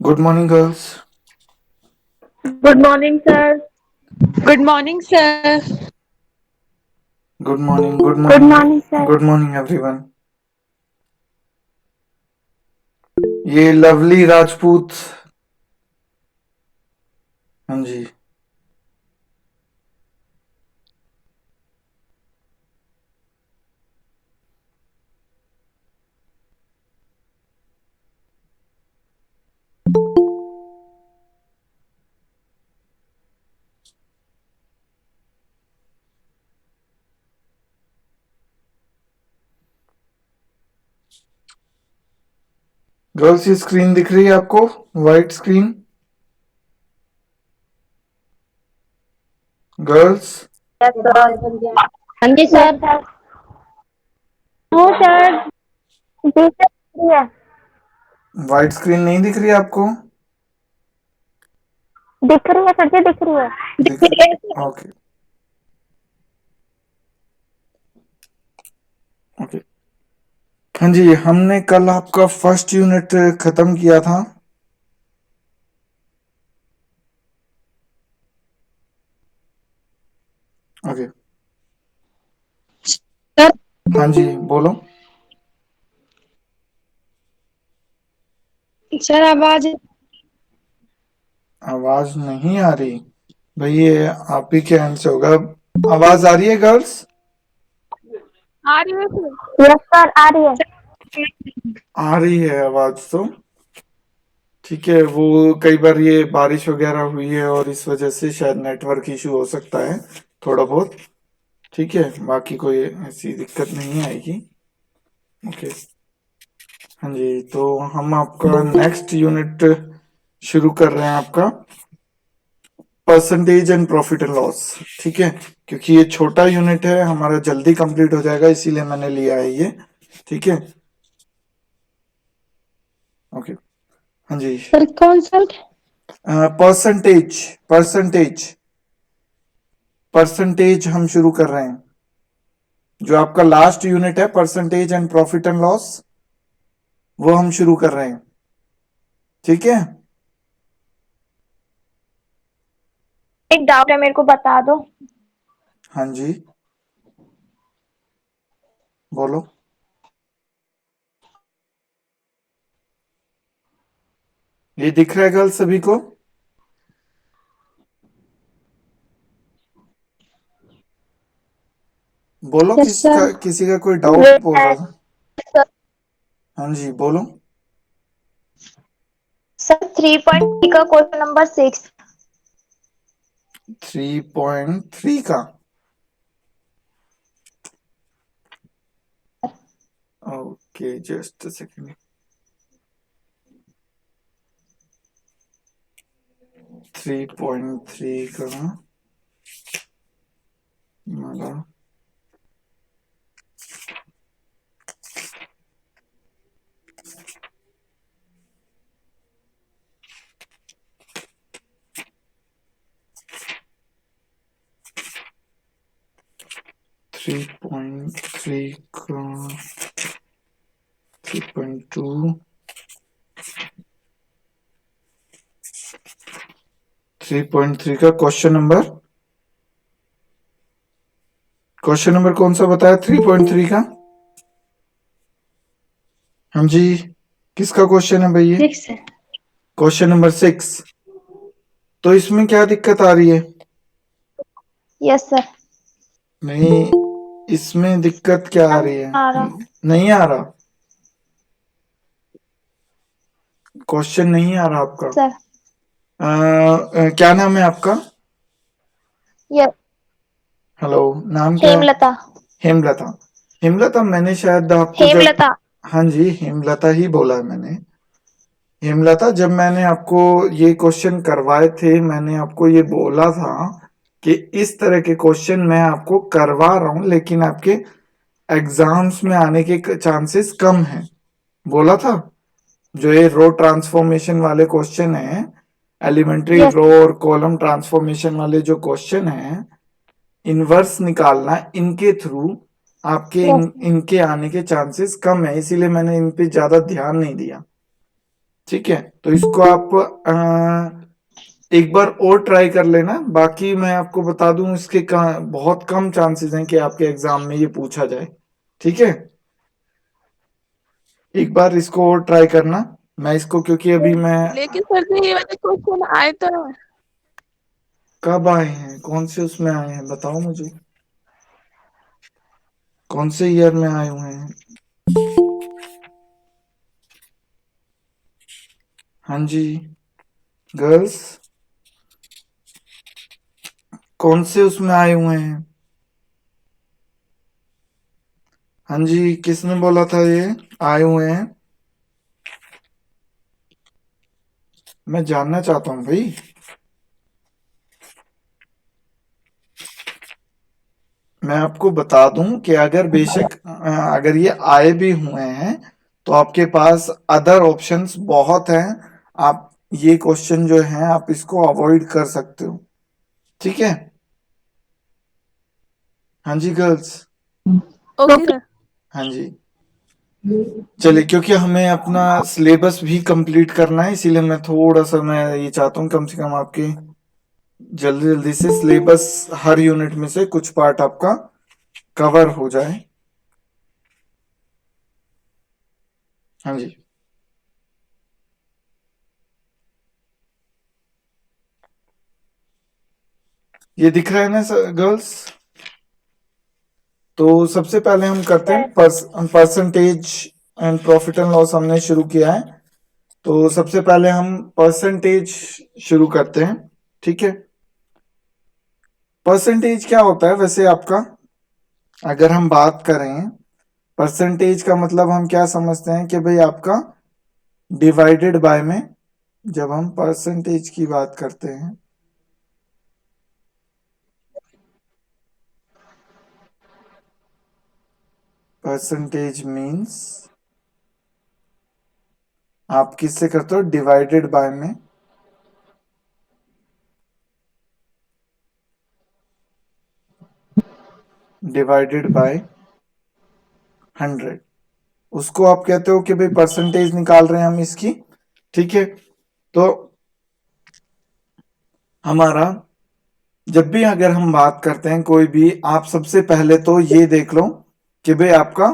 Good morning, girls. Good morning, sir. Good morning, sir. Good morning. Good Good morning. morning, sir. Good morning, everyone. ये लवली राजपूत। हाँ जी। Girls, ये screen दिख रही है आपको? White screen. Girls. Yes, sir. हाँ जी सर। No sir. जी सर है। व्हाइट स्क्रीन नहीं दिख रही है आपको? दिख रही है सर जी, दिख रही है। दिख ओके। ओके। हाँ जी, हमने कल आपका फर्स्ट यूनिट खत्म किया था। ओके। सर हाँ जी, बोलो। सर आवाज आवाज नहीं आ रही। भाई ये आप ही के एंड से होगा। आवाज आ रही है गर्ल्स? आ रही है सर। यस सर, आ रही है। आ रही है आवाज तो। ठीक है, वो कई बार ये बारिश वगैरह हुई है और इस वजह से शायद नेटवर्क इशू हो सकता है थोड़ा बहुत। ठीक है, बाकी कोई ऐसी दिक्कत नहीं आएगी। ओके। हाँ जी, तो हम आपका नेक्स्ट यूनिट शुरू कर रहे हैं आपका percentage and profit and loss. ठीक है, क्योंकि ये छोटा यूनिट है हमारा, जल्दी कंप्लीट हो जाएगा, इसीलिए मैंने लिया है ये। ठीक है। ओके। हाँ जी। सर कौन सा? परसेंटेज परसेंटेज परसेंटेज हम शुरू कर रहे हैं। जो आपका लास्ट यूनिट है percentage and profit and loss, वो हम शुरू कर रहे हैं। ठीक है। एक डाउट है, मेरे को बता दो। हाँ जी, बोलो। ये दिख रहा है गर्ल सभी को? बोलो, यस सर। किसी का कोई डाउट बोल रहा था। हाँ जी, बोलो। सर 3.3 का क्वेश्चन नंबर 6। 3.3 का? Okay, just a second. 3.3 का हमारा 3.3 का 3.2 3.3 का क्वेश्चन नंबर कौन सा बताया 3.3 का? हाँ जी, किसका क्वेश्चन है भाई ये? 6 क्वेश्चन नंबर 6। तो इसमें क्या दिक्कत आ रही है? Yes sir. नहीं, इसमें दिक्कत क्या आ रही है? आ रहा। नहीं आ रहा? क्वेश्चन नहीं आ रहा आपका? सर क्या नाम है आपका? यस। हेलो, नाम क्या है? हेमलता। हेमलता। हेमलता, मैंने शायद आपको जब, हेमलता। हाँ जी, हेमलता ही बोला है मैंने। हेमलता, जब मैंने आपको ये क्वेश्चन करवाए थे, मैंने आपको ये बोला था कि इस तरह के क्वेश्चन मैं आपको करवा रहा हूं, लेकिन आपके एग्जाम्स में आने के चांसेस कम हैं, बोला था। जो ये रो ट्रांसफॉर्मेशन वाले क्वेश्चन है, एलिमेंट्री यस। रो और कॉलम ट्रांसफॉर्मेशन वाले जो क्वेश्चन है, इनवर्स निकालना, इनके थ्रू आपके यस। इनके आने के चांसेस कम है, इसीलिए मैंने इन पे ज्यादा ध्यान नहीं दिया। ठीक है, तो इसको आप एक बार और ट्राई कर लेना। बाकी मैं आपको बता दूं, इसके बहुत कम चांसेस हैं कि आपके एग्जाम में ये पूछा जाए। ठीक है, एक बार इसको और ट्राई करना। मैं इसको, क्योंकि अभी मैं लेकिन सर जी ये वाले क्वेश्चन आए तो हैं। कब आए हैं, कौन से उसमें आए हैं, बताओ मुझे, कौन से ईयर में आए हुए हैं? हाँ जी गर्ल्स, कौन से उसमें आए हुए हैं? हाँ जी, किसने बोला था ये आए हुए हैं? मैं जानना चाहता हूँ भाई। मैं आपको बता दूं कि अगर बेशक अगर ये आए भी हुए हैं तो आपके पास अदर ऑप्शंस बहुत हैं। आप ये क्वेश्चन जो है आप इसको अवॉइड कर सकते हो। ठीक है, हाँ जी गर्ल्स, ओके सर। हाँ जी। चलिए, क्योंकि हमें अपना सिलेबस भी कंप्लीट करना है, इसीलिए मैं थोड़ा सा मैं ये चाहता हूँ कम से कम आपके जल्दी जल्दी से सिलेबस हर यूनिट में से कुछ पार्ट आपका कवर हो जाए। हाँ जी, ये दिख रहा है ना गर्ल्स? तो सबसे पहले हम करते हैं percentage and profit and loss, हमने शुरू किया है। तो सबसे पहले हम परसेंटेज शुरू करते हैं। ठीक है, परसेंटेज क्या होता है वैसे आपका, अगर हम बात करें परसेंटेज का मतलब हम क्या समझते हैं कि भाई आपका डिवाइडेड बाय में, जब हम परसेंटेज की बात करते हैं, परसेंटेज मींस आप किससे करते हो, डिवाइडेड बाय में, डिवाइडेड बाय 100, उसको आप कहते हो कि भाई परसेंटेज निकाल रहे हैं हम इसकी। ठीक है, तो हमारा जब भी अगर हम बात करते हैं कोई भी, आप सबसे पहले तो ये देख लो कि भाई आपका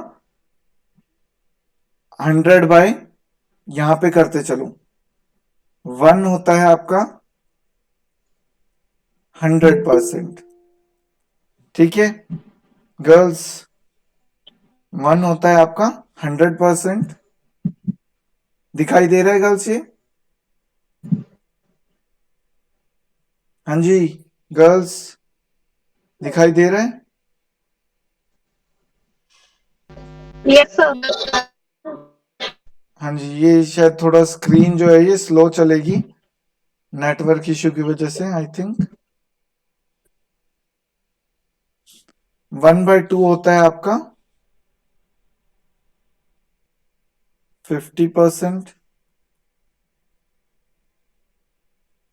100 बाय, यहां पे करते चलो, 1 होता है आपका 100%। ठीक है गर्ल्स, 1 होता है आपका 100%। दिखाई दे रहा है गर्ल्स ये? हाँ जी गर्ल्स, दिखाई दे रहा है? Yes sir. हाँ जी, ये शायद थोड़ा स्क्रीन जो है ये स्लो चलेगी नेटवर्क इश्यू की वजह से, आई थिंक। 1/2 होता है आपका 50%।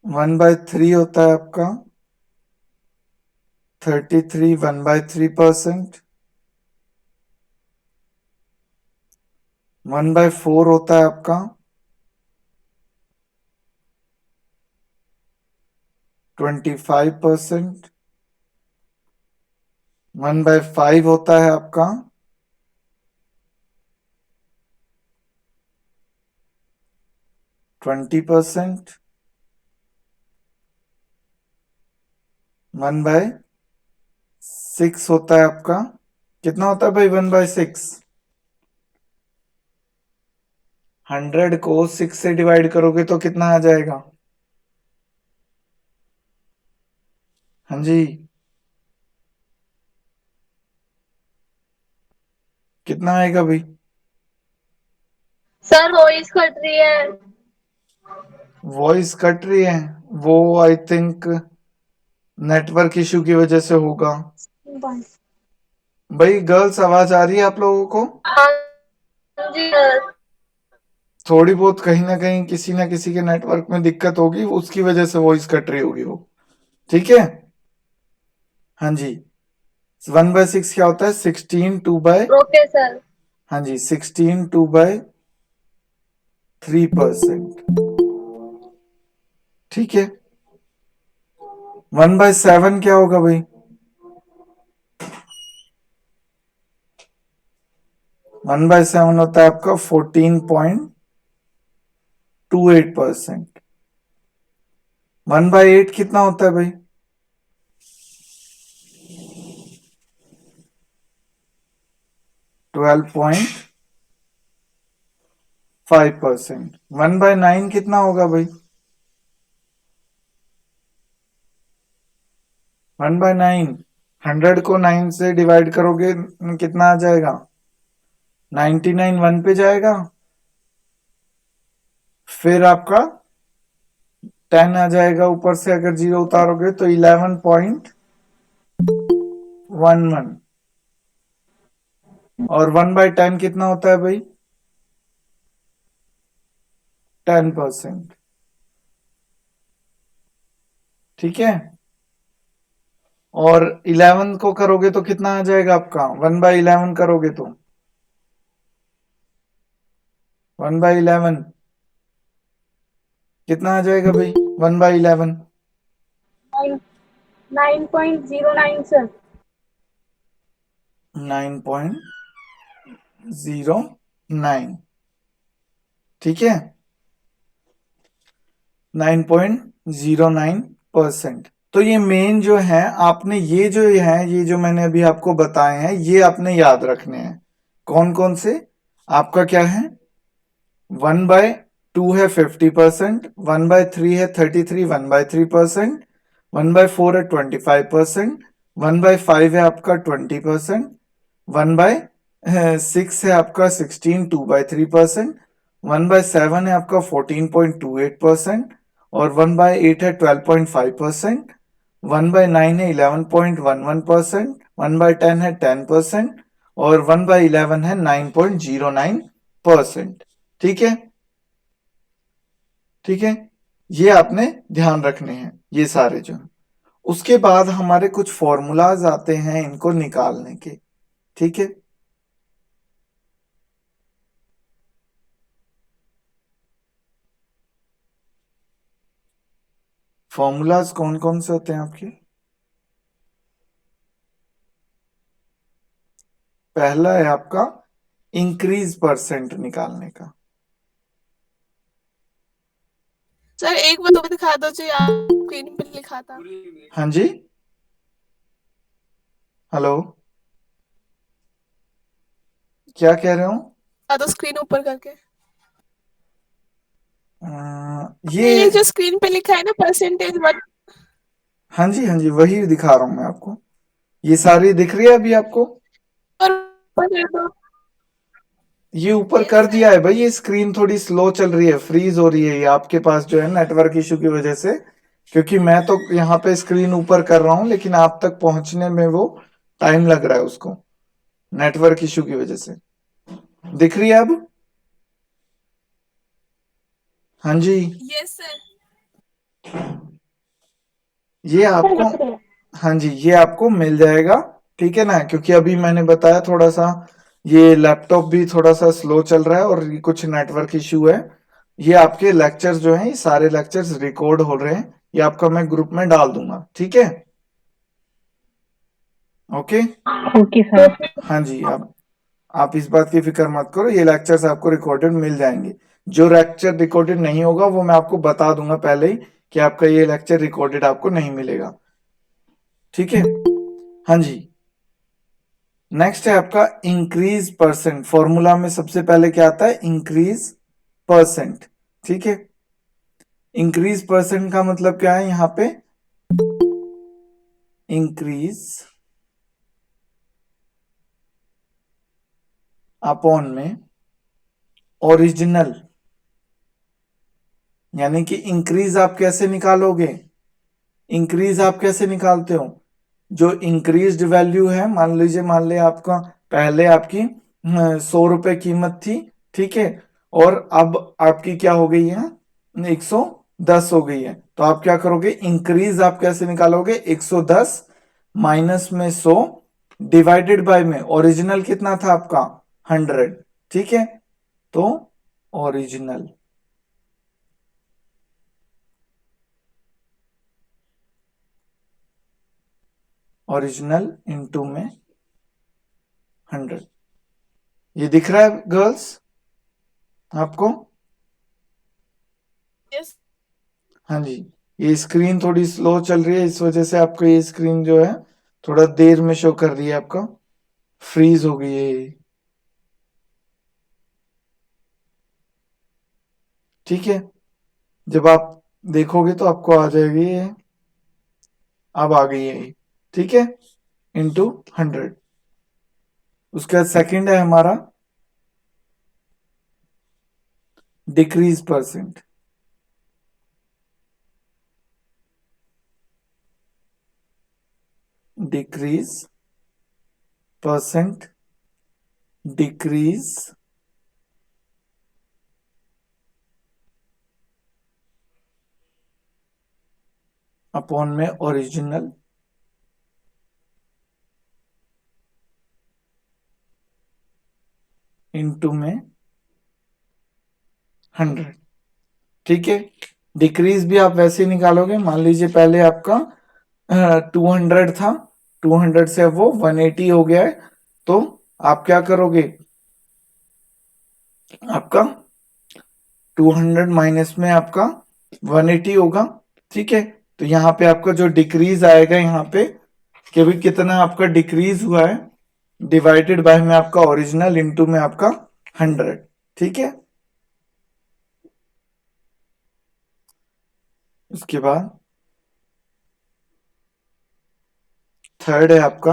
1/3 होता है आपका 33 1/3%। 1/4 होता है आपका 25%। 1/5 होता है आपका 20%। 1/6 होता है आपका, कितना होता है भाई 1/6? 100 को 6 से डिवाइड करोगे तो कितना आ जाएगा? हाँ जी, कितना आएगा भाई? सर वॉइस कट रही है। वॉइस कट रही है, वो आई थिंक नेटवर्क इशू की वजह से होगा। भाई गर्ल्स, आवाज आ रही है आप लोगों को? हाँ जी सर। थोड़ी बहुत कहीं ना किसी के नेटवर्क में दिक्कत होगी, उसकी वजह से वॉइस कट रही होगी वो। ठीक है, हाँ जी। 1/6 क्या होता है? 16 2 बाय, ओके सर। हाँ जी 16 2 बाय 3%। ठीक है, 1/7 क्या होगा भाई? 1/7 होता है आपका 14.28%। 1/8 कितना होता है भाई? 12.5%। 1/9 कितना होगा भाई? 1/9, 100 को 9 से डिवाइड करोगे कितना आ जाएगा? 99 1 पे जाएगा, फिर आपका 10 आ जाएगा ऊपर से, अगर 0 उतारोगे तो 11.11। और 1/10 कितना होता है भाई? 10%। ठीक है, और 11 को करोगे तो कितना आ जाएगा आपका? 1/11 करोगे तो 1/11 कितना आ जाएगा भाई? 1/11 9.09 सर। 9.09। ठीक है, 9.09%। तो ये मेन जो है, आपने ये जो मैंने अभी आपको बताए हैं, ये आपने याद रखने हैं। कौन कौन से? आपका क्या है? 1/2 है 50%, 1/3 है 33 1/3%, 1/4 है 25%, 1/5 है आपका 20%, 1/6 है आपका 16 2/3%, 1/7 है आपका 14.28%, और 1/8 है 12.5%, 1/9 है 11.11%, 1/10 है 10%, और 1/11 है 9.09%। ठीक है, ठीक है, ये आपने ध्यान रखने हैं ये सारे जो। उसके बाद हमारे कुछ फॉर्मूलाज आते हैं इनको निकालने के। ठीक है, फॉर्मूलाज कौन कौन से होते हैं आपके? पहला है आपका इंक्रीज परसेंट निकालने का। सर एक बार तो दिखा दो जो आप स्क्रीन पे लिखा था। हाँ जी, हेलो, क्या कह रहे हो? तो स्क्रीन ऊपर करके। ये जो स्क्रीन पे लिखा है ना परसेंटेज 1। हाँ जी, हाँ जी, वही दिखा रहा हूं मैं आपको। ये सारी दिख रही है अभी आपको? और ऊपर कर दो। ये ऊपर कर दिया है भाई। ये स्क्रीन थोड़ी स्लो चल रही है, फ्रीज हो रही है ये आपके पास जो है नेटवर्क इशू की वजह से। क्योंकि मैं तो यहाँ पे स्क्रीन ऊपर कर रहा हूँ, लेकिन आप तक पहुंचने में वो टाइम लग रहा है उसको, नेटवर्क इशू की वजह से। दिख रही है अब? हाँ जी, यस सर। ये आपको, हाँ जी, ये आपको मिल जाएगा। ठीक है ना, क्योंकि अभी मैंने बताया थोड़ा सा ये लैपटॉप भी थोड़ा सा स्लो चल रहा है और ये कुछ नेटवर्क इशू है। ये आपके लेक्चर्स जो हैं, ये सारे लेक्चर्स रिकॉर्ड हो रहे हैं, ये आपका मैं ग्रुप में डाल दूंगा। ठीक है, ओके। Okay sir. हाँ जी, आप इस बात की फिक्र मत करो, ये लेक्चर्स आपको रिकॉर्डेड मिल जाएंगे। जो लेक्चर रिकॉर्डेड नहीं होगा वो मैं आपको बता दूंगा पहले ही कि आपका ये लेक्चर रिकॉर्डेड आपको नहीं मिलेगा। ठीक है, हाँ जी। नेक्स्ट है आपका इंक्रीज परसेंट। फॉर्मूला में सबसे पहले क्या आता है? Increase percent. ठीक है, इंक्रीज परसेंट का मतलब क्या है? यहां पे इंक्रीज अपॉन में ओरिजिनल, यानी कि इंक्रीज आप कैसे निकालोगे? इंक्रीज आप कैसे निकालते हो? जो इंक्रीज्ड वैल्यू है, मान लीजिए आपका पहले आपकी 100 रुपए कीमत थी, ठीक है, और अब आपकी क्या हो गई है? 110 हो गई है। तो आप क्या करोगे? इंक्रीज आप कैसे निकालोगे? 110 माइनस में 100 डिवाइडेड बाय में ओरिजिनल कितना था आपका? 100। ठीक है, तो ओरिजिनल ओरिजिनल इनटू में 100। ये दिख रहा है गर्ल्स आपको? यस हाँ जी। ये स्क्रीन थोड़ी स्लो चल रही है, इस वजह से आपको ये स्क्रीन जो है थोड़ा देर में शो कर रही है, आपका फ्रीज हो गई है ये। ठीक है, जब आप देखोगे तो आपको आ जाएगी ये, अब आ गई है ये। ठीक है, इंटू 100। उसके बाद सेकंड है हमारा decrease percent. Decrease percent, decrease upon में ओरिजिनल इनटू में 100। ठीक है, डिक्रीज भी आप वैसे ही निकालोगे। मान लीजिए पहले आपका 200 था, 200 से वो 180 हो गया है, तो आप क्या करोगे, आपका 200 माइनस में आपका 180 होगा। ठीक है, तो यहाँ पे आपका जो डिक्रीज आएगा यहाँ पे कि भी कितना आपका डिक्रीज हुआ है, डिवाइडेड बाय में आपका ओरिजिनल इनटू में आपका 100। ठीक है, उसके बाद थर्ड है आपका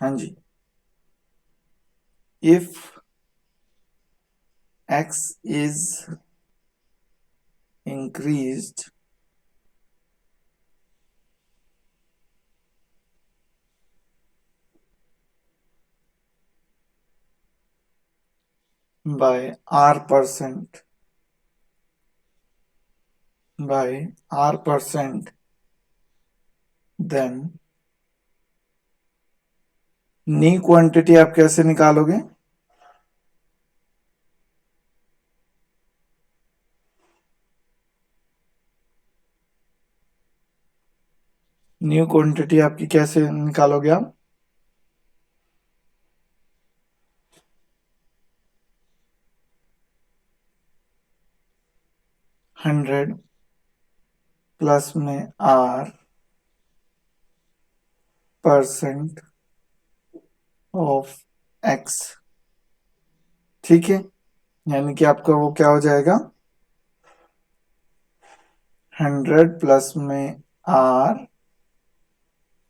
हाँ जी, if x is increased by r%, then new quantity आप कैसे निकालोगे? न्यू क्वांटिटी आपकी कैसे निकालोगे आप? हंड्रेड प्लस में r% ऑफ x। ठीक है, यानी कि आपका वो क्या हो जाएगा, 100 प्लस में r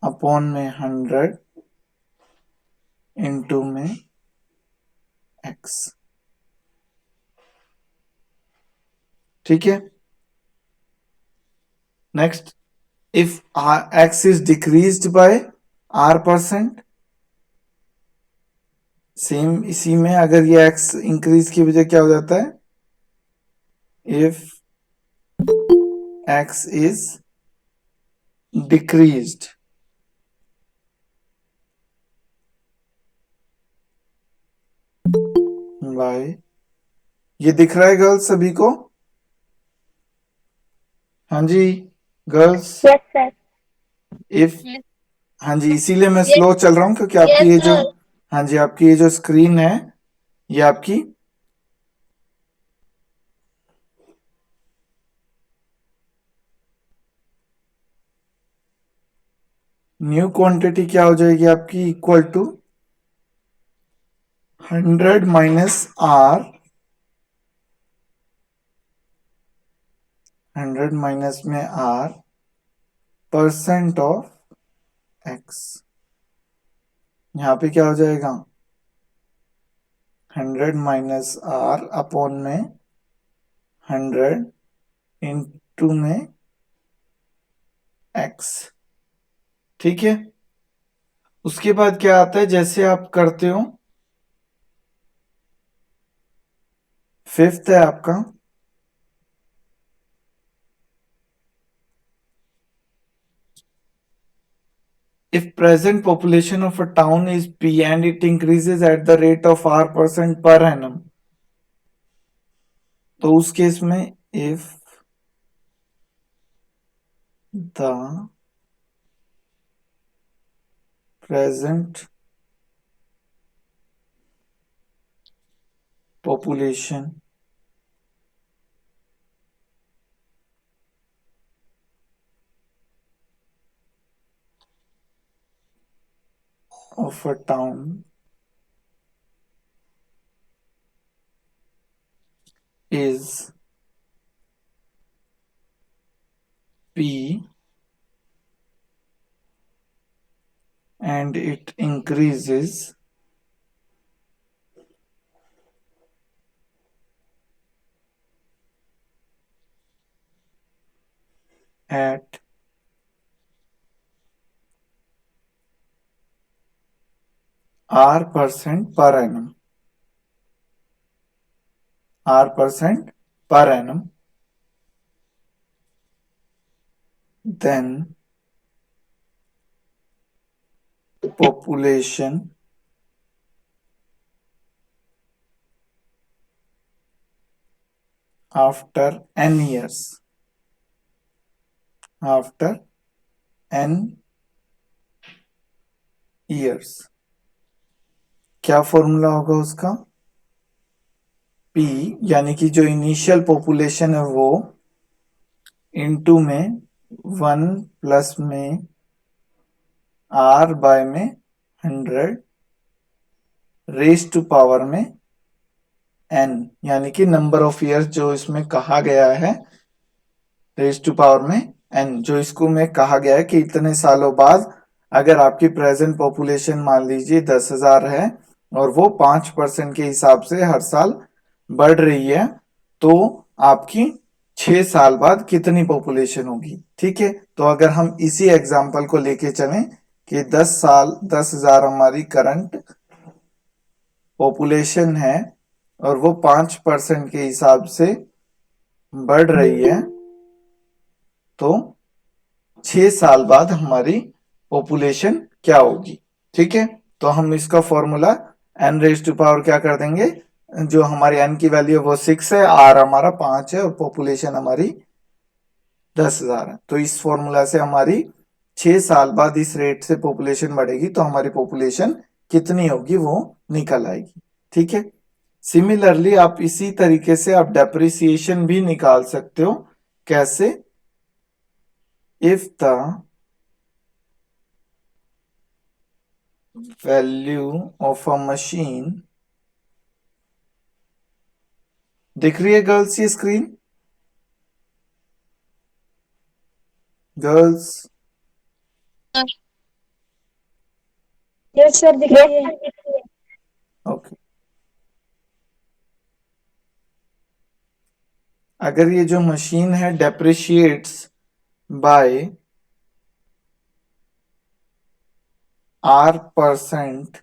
अपॉन में 100 इंटू में x। ठीक है, next, if x is decreased bye r%, same इसी में अगर ये x इंक्रीज की वजह क्या हो जाता है, if x is decreased bye, ये दिख रहा है गर्ल्स सभी को? हाँ जी गर्ल्स, यस सर। इफ, हाँ जी, इसीलिए मैं स्लो चल रहा हूँ क्योंकि आपकी ये जो, हाँ जी, आपकी ये जो स्क्रीन है ये आपकी न्यू क्वांटिटी क्या हो जाएगी आपकी, equal to 100 minus r, 100 minus में r % ऑफ x। यहाँ पे क्या हो जाएगा, 100 माइनस r अपॉन में 100 इंटू में x। ठीक है, उसके बाद क्या आता है, जैसे आप करते हो, फिफ्थ है आपका if present population of a town is p and it increases at the rate of r% per annum, तो उस केस में if the present population of a town is P and it increases at R% per annum. R% per annum. Then population after n years. After n years. क्या formula होगा उसका? P यानी कि जो initial population है वो into में 1 plus में R बाय में 100 रेज टू पावर में n यानी कि नंबर ऑफ ईयर्स जो इसमें कहा गया है रेज टू पावर में n, जो इसको में कहा गया है कि इतने सालों बाद अगर आपकी प्रेजेंट पॉपुलेशन मान लीजिए 10,000 है और वो 5% के हिसाब से हर साल बढ़ रही है तो आपकी 6 साल बाद कितनी पॉपुलेशन होगी। ठीक है, तो अगर हम इसी एग्जांपल को लेके चलें कि 10 साल 10,000 हमारी करंट पॉपुलेशन है और वो 5% के हिसाब से बढ़ रही है तो 6 साल बाद हमारी पॉपुलेशन क्या होगी। ठीक है, तो हम इसका formula n raise to power क्या कर देंगे, जो हमारी n की वैल्यू है वो 6 है, r हमारा 5 है और पॉपुलेशन हमारी 10,000 है। तो इस फॉर्मूला से हमारी 6 साल बाद इस रेट से पॉपुलेशन बढ़ेगी तो हमारी पॉपुलेशन कितनी होगी वो निकल आएगी। ठीक है, सिमिलरली आप इसी तरीके से आप डेप्रिसिएशन भी निकाल सकते हो। कैसे? If the value of a machine, दिख रही है गर्ल्स ये स्क्रीन? गर्ल्स यस सर, दिख रही है। ओके, अगर ये जो मशीन है depreciates by R%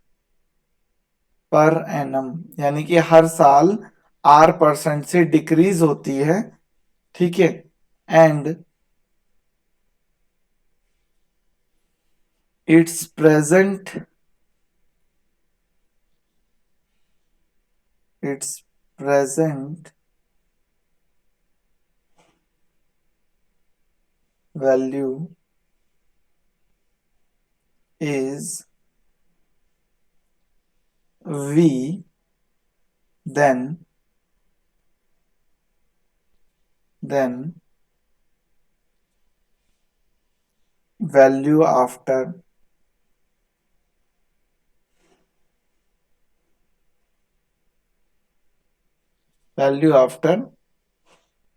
per annum, यानी कि हर साल R% से डिक्रीज होती है। ठीक है, and it's present value is V, then value after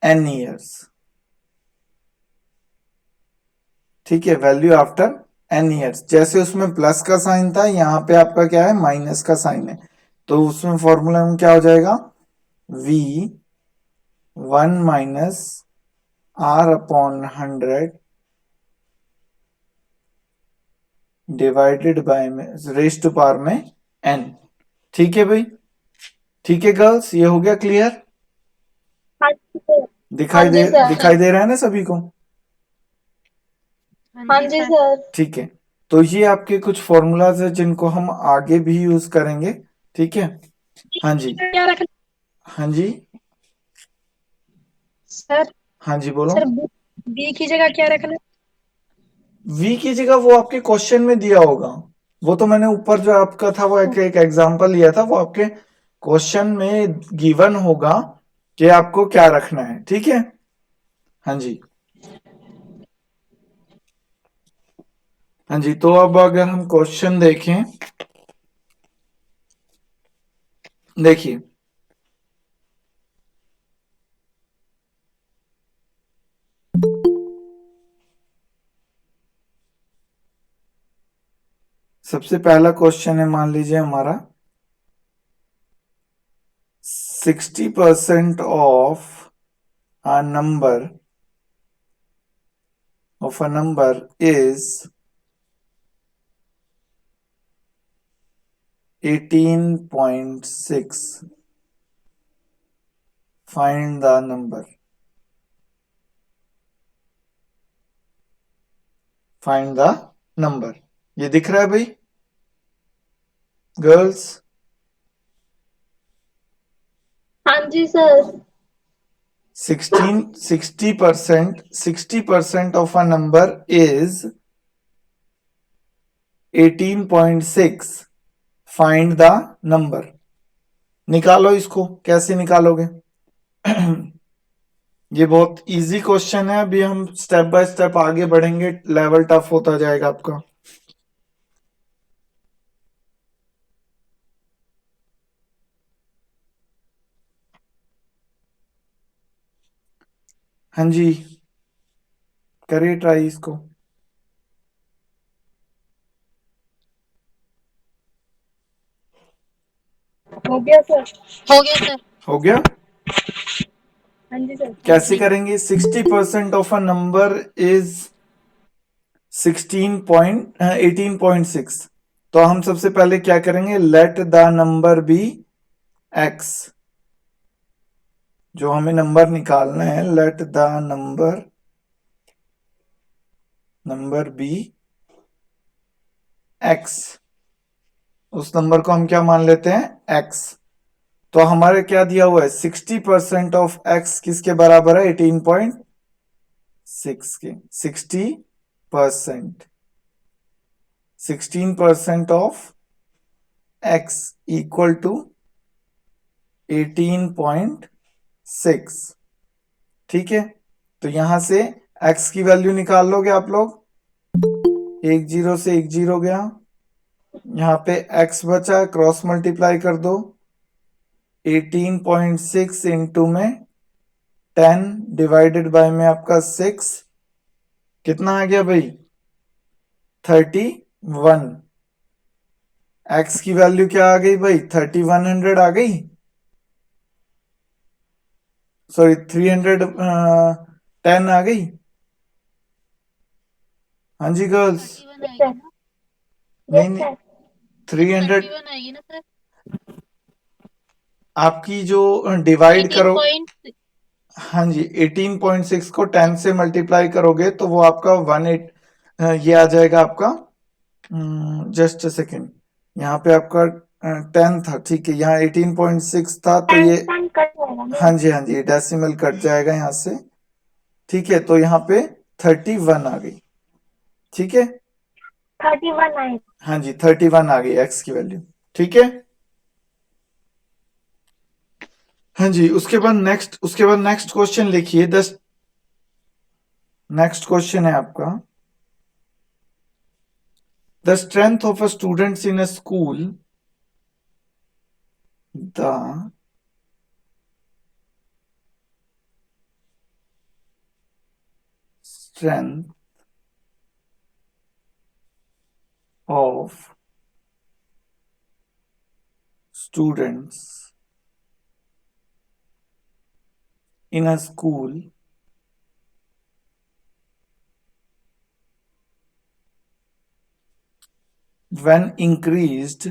n years। ठीक है, वैल्यू आफ्टर n years, जैसे उसमें प्लस का साइन था यहाँ पे आपका क्या है, माइनस का साइन है, तो उसमें फॉर्मूला में क्या हो जाएगा, V1 minus R upon 100 divided by में रेज टू पावर में n। ठीक है भाई, ठीक है गर्ल्स, ये हो गया क्लियर? हाँ जी सर। दिखाई दे रहा है ना सभी को? हाँ जी सर। ठीक है, तो ये आपके कुछ फॉर्मूलाज है जिनको हम आगे भी यूज करेंगे। ठीक है, हाँ जी, क्या रखना? हाँ जी, सर हाँ जी बोलो। सर बी की जगह क्या रखना? वी की जगह वो आपके क्वेश्चन में दिया होगा। वो तो मैंने ऊपर जो आपका था वो एक एग्जांपल लिया था, वो आपके क्वेश्चन में गिवन होगा कि आपको क्या रखना है। ठीक है, हाँ जी। हाँ जी, तो अब अगर हम क्वेश्चन देखें, देखिए सबसे पहला क्वेश्चन है, मान लीजिए हमारा 60% of a number is 18.6. Find the number. Find the number. ये दिख रहा है भाई गर्ल्स? हाँ जी sir. 60% of a number is 18.6. Find the number. निकालो इसको, कैसे निकालोगे? ये बहुत इजी क्वेश्चन है, अभी हम स्टेप बाय स्टेप आगे बढ़ेंगे, लेवल टफ होता जाएगा आपका। हाँ जी, करिए ट्राई इसको। हो गया सर। हो गया सर। हो गया? हाँ जी सर। कैसे करेंगे? 60% ऑफ अ नंबर इज 18.6। तो हम सबसे पहले क्या करेंगे? Let the number be x. जो हमें नंबर निकालना है, let the number be x. उस नंबर को हम क्या मान लेते हैं? एक्स। तो हमारे क्या दिया हुआ है? 60% ऑफ एक्स किसके बराबर है? 18.6 के। 60%, 16% ऑफ एक्स इक्वल टू 18.6। ठीक है, तो यहां से x की वैल्यू निकाल लोगे आप लोग। 10 से 10 गया, यहाँ पे x बचा, क्रॉस मल्टीप्लाई कर दो। 18.6 इंटू में 10 डिवाइडेड बाय में आपका 6, कितना आ गया भाई? 31। x की वैल्यू क्या आ गई भाई? 3100 आ गई, सॉरी 310 आ गई। हाँ जी गर्ल्स? 31 आएगी ना? नहीं नहीं, 300 31 आएगी ना सर? आपकी जो डिवाइड करो, 18 हाँ जी 18.6 को 10 से मल्टीप्लाई करोगे तो वो आपका 18 ये आ जाएगा आपका। जस्ट अ सेकेंड, यहाँ पे आपका 10 था, ठीक है, यहाँ 18.6 था तो ये, कट जाएगा ना? हाँ जी हाँ जी, डेसिमल कट जाएगा यहाँ से। ठीक है, तो यहाँ पे 31 आ गई। ठीक है, 31 आए। हाँ जी 31 आ गई एक्स की वैल्यू। ठीक है, हाँ जी, उसके बाद नेक्स्ट क्वेश्चन लिखिए। नेक्स्ट क्वेश्चन है आपका, the strength of a students in a school, the strength of students in a school when increased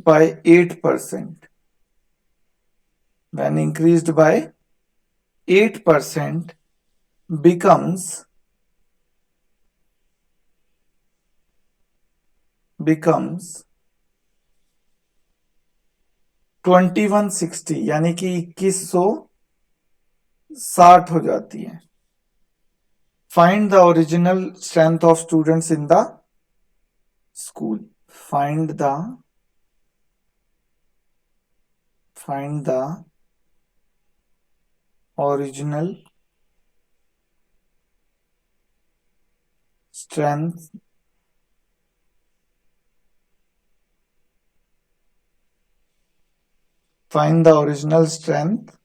by 8%, when increased by 8% becomes becomes 2160 यानी कि 2160 हो जाती है। Find the original strength of students in the school. Find the original strength find the original strength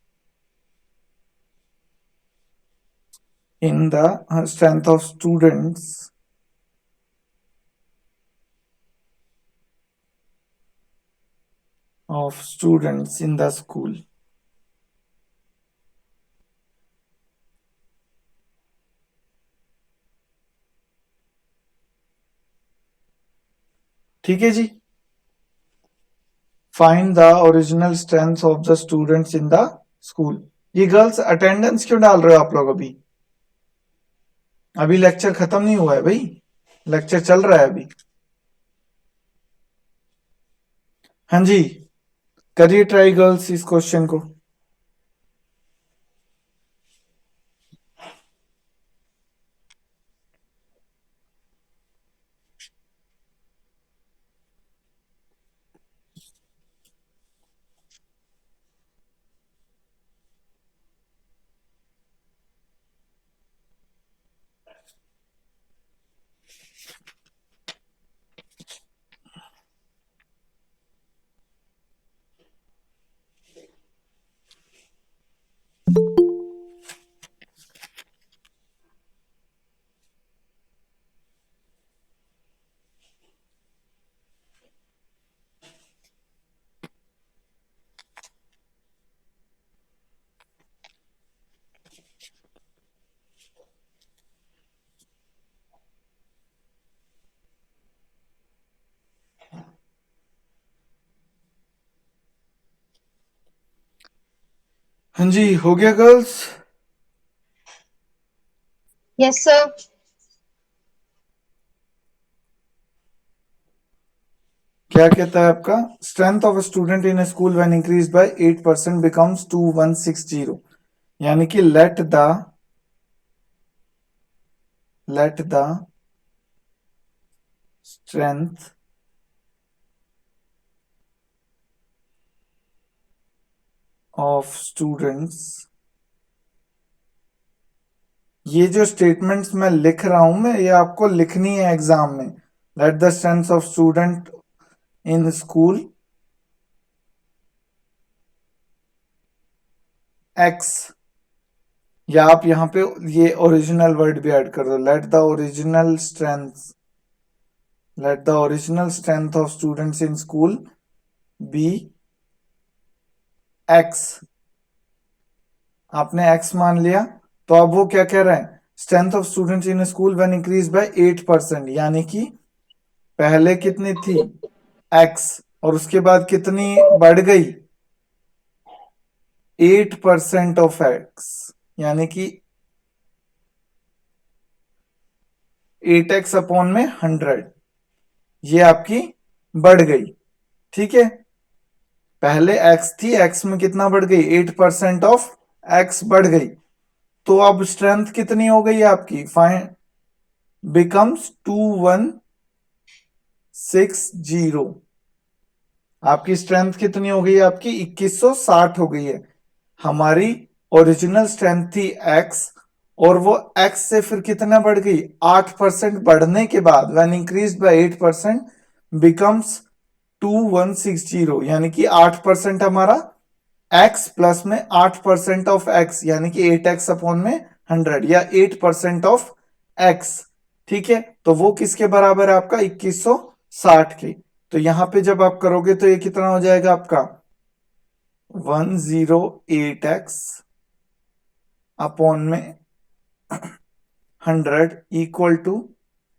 in the strength of students in the school। ठीक है जी। Find the original strength of the students in the school. ये girls attendance क्यों डाल रहे हो आप लोग? अभी लेक्चर खत्म नहीं हुआ है भाई, लेक्चर चल रहा है अभी। हाँ जी, करिए ट्राई गर्ल्स इस क्वेश्चन को। हाँ जी, हो गया गर्ल्स? Yes sir. क्या कहता है आपका? Strength of student in school when increase by 8% becomes 2160। यानी कि let the strength of students, ये जो स्टेटमेंट्स मैं लिख रहा हूं मैं, ये आपको लिखनी है एग्जाम में। Let the strength of student in school x, या आप यहां पे ये ओरिजिनल वर्ड भी ऐड कर दो। Let the original strength of students in school be x. आपने एक्स मान लिया, तो अब वो क्या कह रहे हैं? Strength of students in school when increase by 8%, यानी कि पहले कितनी थी? एक्स, और उसके बाद कितनी बढ़ गई? 8% ऑफ एक्स, यानी कि 8x अपॉन में 100, ये आपकी बढ़ गई। ठीक है, पहले x थी, x में कितना बढ़ गई? 8% ऑफ x बढ़ गई। तो अब स्ट्रेंथ कितनी हो गई आपकी? Fine becomes 2160। आपकी स्ट्रेंथ कितनी हो गई? आपकी 2160 हो गई है। हमारी ओरिजिनल स्ट्रेंथ थी x, और वो x से फिर कितना बढ़ गई? 8% बढ़ने के बाद व्हेन इंक्रीज बाय 8% बिकम्स 2160, यानी कि 8% हमारा x प्लस में 8% ऑफ x, यानी कि 8x अपॉन में 100, या 8% ऑफ x। ठीक है, तो वो किसके बराबर है आपका? 2160 के। तो यहां पे जब आप करोगे तो ये कितना हो जाएगा आपका? 108x अपॉन में 100 इक्वल टू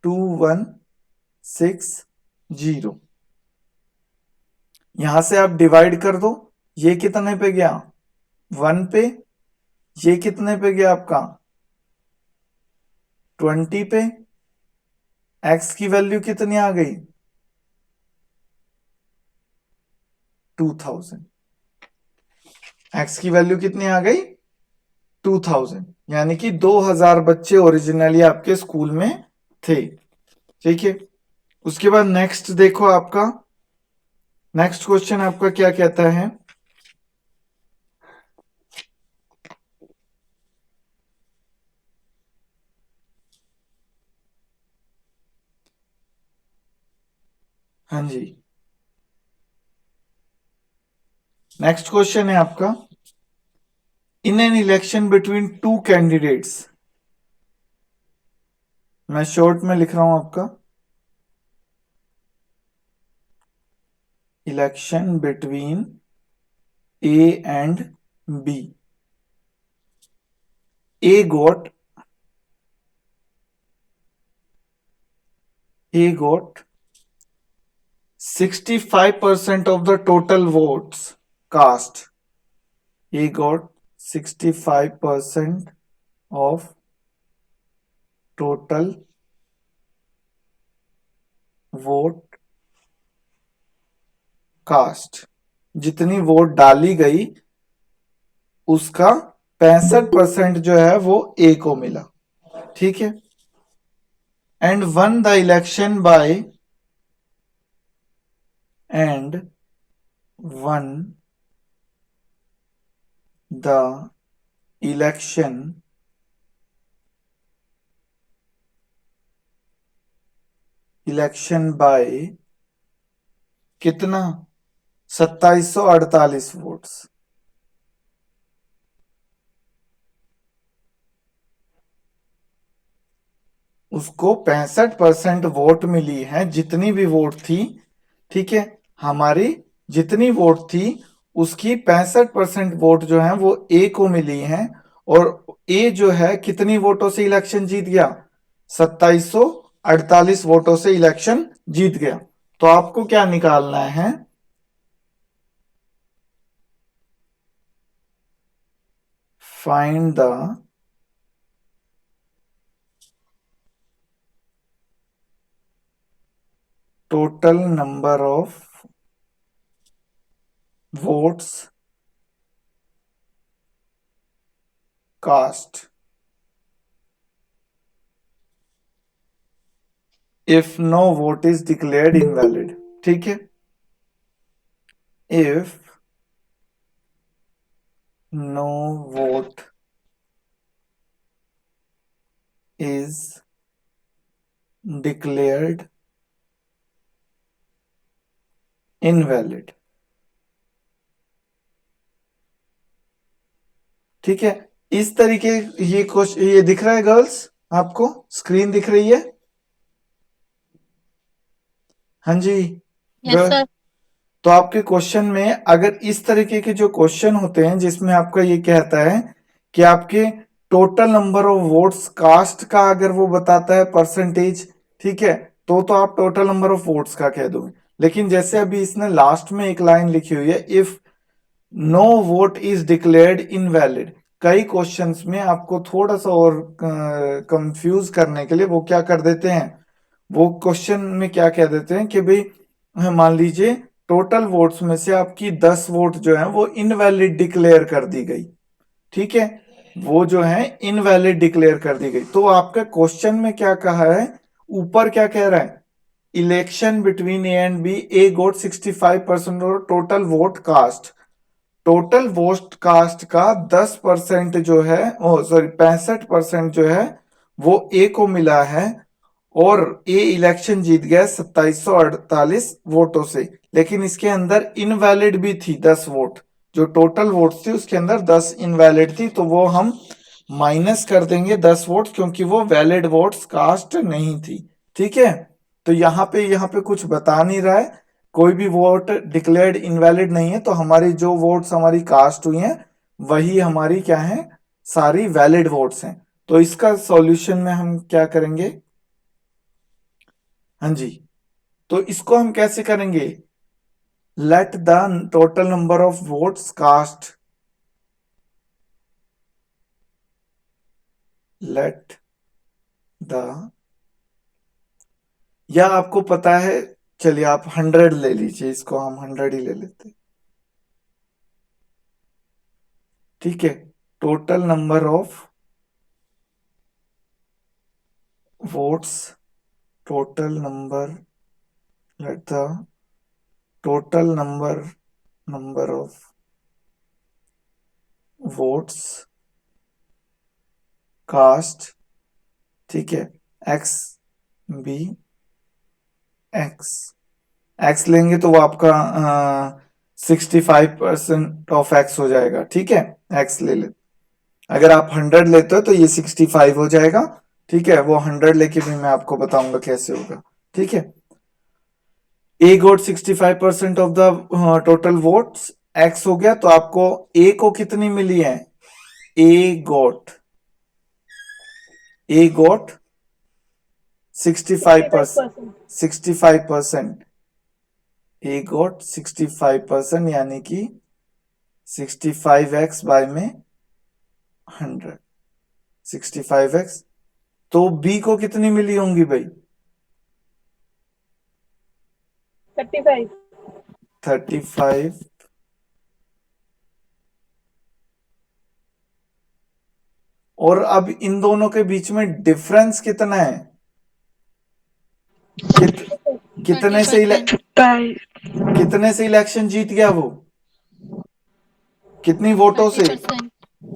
2160। यहां से आप डिवाइड कर दो, ये कितने पे गया? 1 पे। ये कितने पे गया आपका? 20 पे। x की वैल्यू कितनी आ गई? 2000। x की वैल्यू कितनी आ गई? 2000, यानी कि 2000 बच्चे ओरिजिनली आपके स्कूल में थे। ठीक है, उसके बाद नेक्स्ट देखो, आपका नेक्स्ट क्वेश्चन आपका क्या कहता है? हाँ जी, नेक्स्ट क्वेश्चन है आपका, in an election between two candidates, मैं शॉर्ट में लिख रहा हूं आपका, election between A and B, A got 65% of the total votes cast. He got 65% of total vote cast. जितनी वोट डाली गई उसका 65% जो है वो ए को मिला। ठीक है, and won the election by election by कितना? 2748 वोट्स। उसको 65% वोट मिली है, जितनी भी वोट थी। ठीक है, हमारी जितनी वोट थी उसकी 65% वोट जो है वो ए को मिली है, और ए जो है कितनी वोटों से इलेक्शन जीत गया? 2748 वोटों से इलेक्शन जीत गया। तो आपको क्या निकालना है? Find the total number of votes cast if no vote is declared invalid। ठीक है, if no vote is declared invalid। ठीक है, इस तरीके, ये क्वेश्चन, ये दिख रहा है गर्ल्स? आपको स्क्रीन दिख रही है? हाँ जी, यस सर। तो आपके क्वेश्चन में अगर इस तरीके के जो क्वेश्चन होते हैं जिसमें आपका ये कहता है कि आपके total number of votes cast का अगर वो बताता है परसेंटेज, ठीक है, तो आप टोटल नंबर ऑफ वोट्स का कह दोगे। लेकिन जैसे अभी इसने लास्ट में एक लाइन लिखी हुई है, if no vote is declared invalid, कई क्वेश्चंस में आपको थोड़ा सा और कंफ्यूज करने के लिए वो क्या कर देते हैं, वो क्वेश्चन में क्या कह देते हैं कि भाई मान लीजिए टोटल वोट्स में से आपकी 10 वोट जो है वो इनवैलिड डिक्लेयर कर दी गई। ठीक है, वो जो है इनवैलिड डिक्लेयर कर दी गई। तो आपका क्वेश्चन में क्या कहा है, ऊपर क्या कह रहा है, election between A and B, A got 65% और total vote cast, total vote cast का 10% जो है, सॉरी 65% जो है वो ए को मिला है, और ए इलेक्शन जीत गया 2748 वोटों से। लेकिन इसके अंदर इनवैलिड भी थी 10 वोट, जो टोटल वोट थी उसके अंदर 10 इनवैलिड थी, तो वो हम माइनस कर देंगे 10 वोट, क्योंकि वो वैलिड वोट्स कास्ट नहीं थी। ठीक है, तो यहाँ पे कुछ बता नहीं रहा है, कोई भी वोट डिक्लेयर्ड इनवैलिड नहीं है, तो हमारी जो वोट्स हमारी कास्ट हुई हैं वही हमारी क्या है, सारी वैलिड वोट्स हैं। तो इसका सॉल्यूशन में हम क्या करेंगे? हाँ जी, तो इसको हम कैसे करेंगे? Let the total number of votes cast, let the, या आपको पता है, चलिए आप 100 ले लीजिए, इसको हम 100 ही ले लेते हैं। ठीक है, total number of votes, total number, let the total number of votes cast, ठीक है, x b x लेंगे तो वो आपका 65% ऑफ x हो जाएगा, ठीक है, x ले अगर आप 100 लेते हो तो ये 65 हो जाएगा, ठीक है, वो 100 लेके भी मैं आपको बताऊंगा कैसे होगा, ठीक है। A got 65% of the total votes, x हो गया, तो आपको A को कितनी मिली है, A got 65%, 65%, A got 65% यानी कि 65x बाय में 100, 65x, तो B को कितनी मिली होंगी भाई, 35 35, और अब इन दोनों के बीच में डिफरेंस कितना है, कितने से कितने से इलेक्शन जीत गया वो, कितनी वोटों से,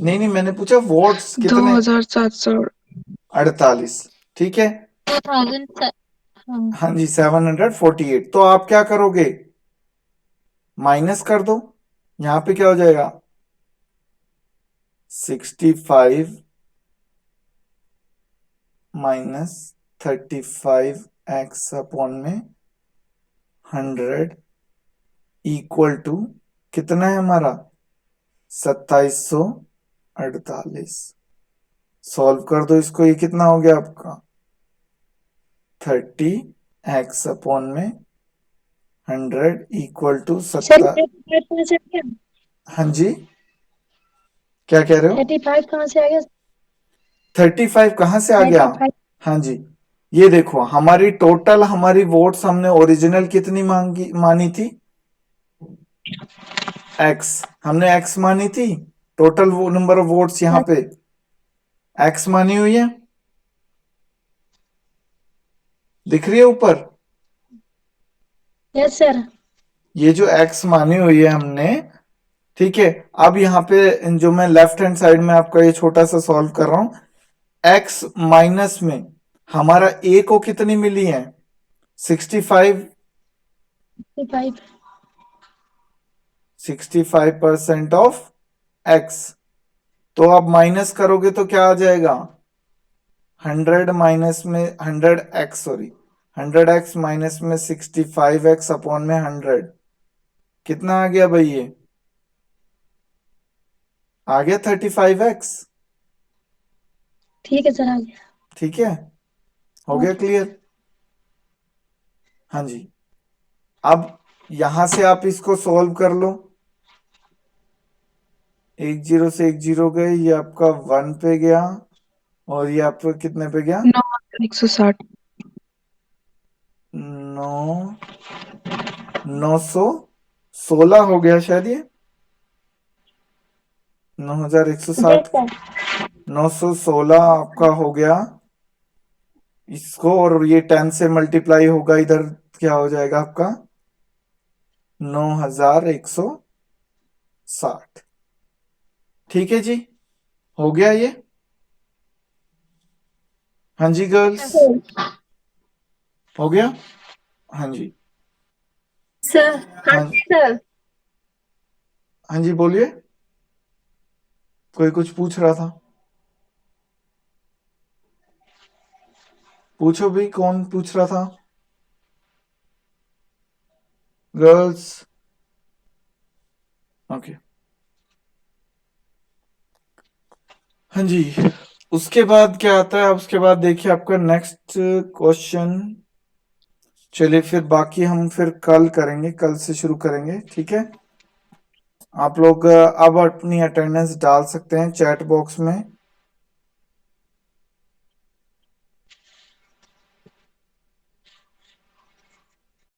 नहीं मैंने पूछा वोट्स कितने, 2748, ठीक है, 2000 हाँ जी 748, तो आप क्या करोगे, माइनस कर दो, यहां पे क्या हो जाएगा, 65 माइनस 35x अपॉन में 100 इक्वल टू कितना है हमारा 2748, सॉल्व कर दो इसको, ये कितना हो गया आपका 30x अपॉन में 100 इक्वल टू सर 70, हाँ जी क्या कह रहे हो, 35 कहाँ से आ गया, 35 कहाँ से आ गया, 35 हाँ जी, ये देखो हमारी टोटल हमारी वोट्स हमने ओरिजिनल कितनी मानी थी, x, हमने x मानी थी, टोटल वो नंबर ऑफ वोट्स यहाँ पे x मानी हुई है, दिख रही है ऊपर, यस सर, ये जो x मानी हुई है हमने, ठीक है, अब यहाँ पे जो मैं लेफ्ट हैंड साइड में आपका ये छोटा सा सॉल्व कर रहा हूं, x माइनस में हमारा a को कितनी मिली है 65% ऑफ x, तो आप माइनस करोगे तो क्या आ जाएगा 100 माइनस में 100x, सॉरी 100x माइनस में 65x अपॉन में 100, कितना आ गया भाई, ये आ गया 35x, ठीक है सर आ गया, ठीक है, हो गया क्लियर, हाँ जी, अब यहां से आप इसको सॉल्व कर लो, 10 से 10 गए, ये आपका 1 पे गया, और ये आपका कितने पे गया 9160 916 हो गया शायद, ये 9160, 916 आपका हो गया इसको, और ये 10 से मल्टीप्लाई होगा इधर, क्या हो जाएगा आपका 9160, ठीक है जी, हो गया ये, हाँ जी गर्ल्स, हो गया, हाँ जी सर हाँ हाँ जी सर, हाँ जी बोलिए, कोई कुछ पूछ रहा था, पूछो भी, कौन पूछ रहा था, गर्ल्स, ओके, हाँ जी, उसके बाद क्या आता है, उसके बाद देखिए आपका नेक्स्ट क्वेश्चन, चलिए फिर बाकी हम फिर कल करेंगे, कल से शुरू करेंगे, ठीक है, आप लोग अब अपनी अटेंडेंस डाल सकते हैं चैट बॉक्स में,